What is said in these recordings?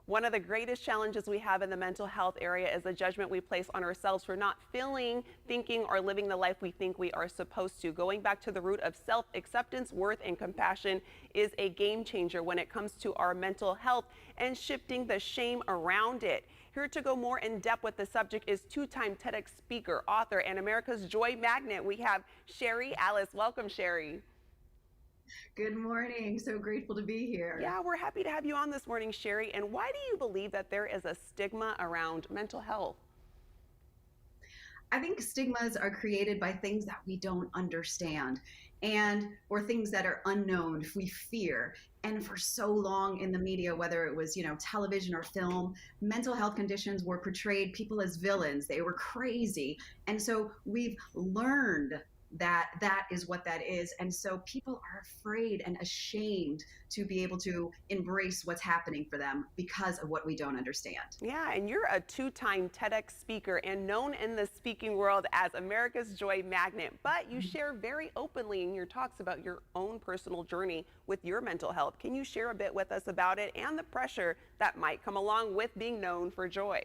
One of the greatest challenges we have in the mental health area is the judgment we place on ourselves for not feeling, thinking, or living the life we think we are supposed to. Going back to the root of self-acceptance, worth, and compassion is a game changer when it comes to our mental health and shifting the shame around it. Here to go more in depth with the subject is two-time TEDx speaker, author, and America's Joy Magnet. We have Shari Alyse. Welcome, Shari. Good morning. So grateful to be here. Yeah, we're happy to have you on this morning, Shari. And why do you believe that there is a stigma around mental health? I think stigmas are created by things that we don't understand and or things that are unknown, we fear. And for so long in the media, whether it was, television or film, mental health conditions were portrayed people as villains. They were crazy. And so we've learned that that is what that is. And so people are afraid and ashamed to be able to embrace what's happening for them because of what we don't understand. Yeah, and you're a two-time TEDx speaker and known in the speaking world as America's Joy Magnet, but you share very openly in your talks about your own personal journey with your mental health. Can you share a bit with us about it and the pressure that might come along with being known for joy?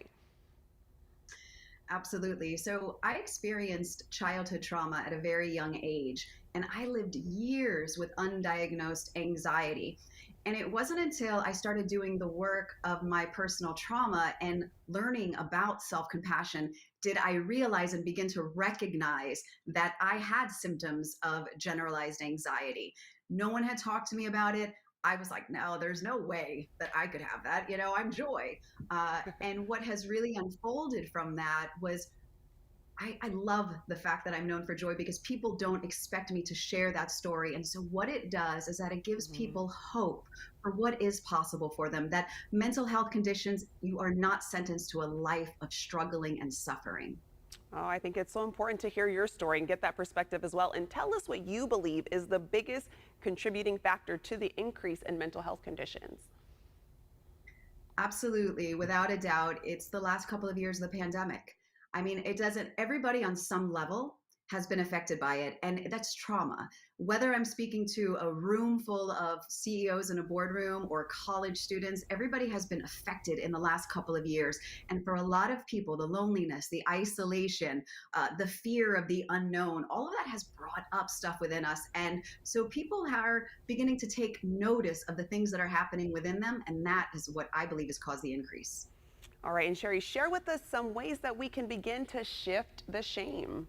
Absolutely. So I experienced childhood trauma at a very young age, and I lived years with undiagnosed anxiety. And it wasn't until I started doing the work of my personal trauma and learning about self compassion did I realize and begin to recognize that I had symptoms of generalized anxiety. No one had talked to me about it. I was like, no, there's no way that I could have that. I'm joy. And what has really unfolded from that was I love the fact that I'm known for joy because people don't expect me to share that story. And so, what it does is that it gives Mhm. people hope for what is possible for them, that mental health conditions, you are not sentenced to a life of struggling and suffering. Oh, I think it's so important to hear your story and get that perspective as well. And tell us what you believe is the biggest contributing factor to the increase in mental health conditions. Absolutely. Without a doubt, it's the last couple of years of the pandemic. I mean, it doesn't, everybody on some level has been affected by it, and that's trauma. Whether I'm speaking to a room full of CEOs in a boardroom or college students, everybody has been affected in the last couple of years. And for a lot of people, the loneliness, the isolation, the fear of the unknown, all of that has brought up stuff within us. And so people are beginning to take notice of the things that are happening within them. And that is what I believe has caused the increase. All right, and Shari, share with us some ways that we can begin to shift the shame.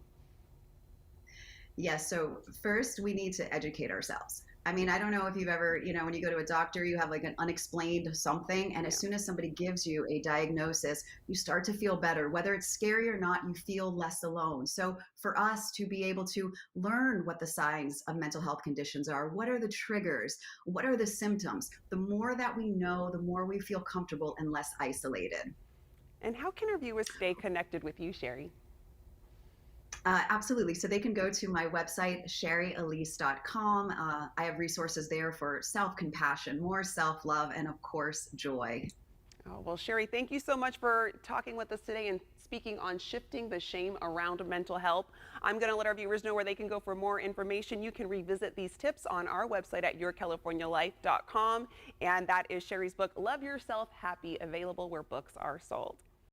Yes. So first, we need to educate ourselves. I mean, I don't know if you've ever, when you go to a doctor, you have like an unexplained something. And as Yeah. soon as somebody gives you a diagnosis, you start to feel better. Whether it's scary or not, you feel less alone. So for us to be able to learn what the signs of mental health conditions are, what are the triggers, what are the symptoms, the more that we know, the more we feel comfortable and less isolated. And how can our viewers stay connected with you, Shari? Absolutely. So they can go to my website, sharialyse.com. I have resources there for self compassion, more self love, and of course, joy. Oh, well, Shari, thank you so much for talking with us today and speaking on shifting the shame around mental health. I'm going to let our viewers know where they can go for more information. You can revisit these tips on our website at yourcalifornialife.com. And that is Shari's book, Love Yourself Happy, available where books are sold.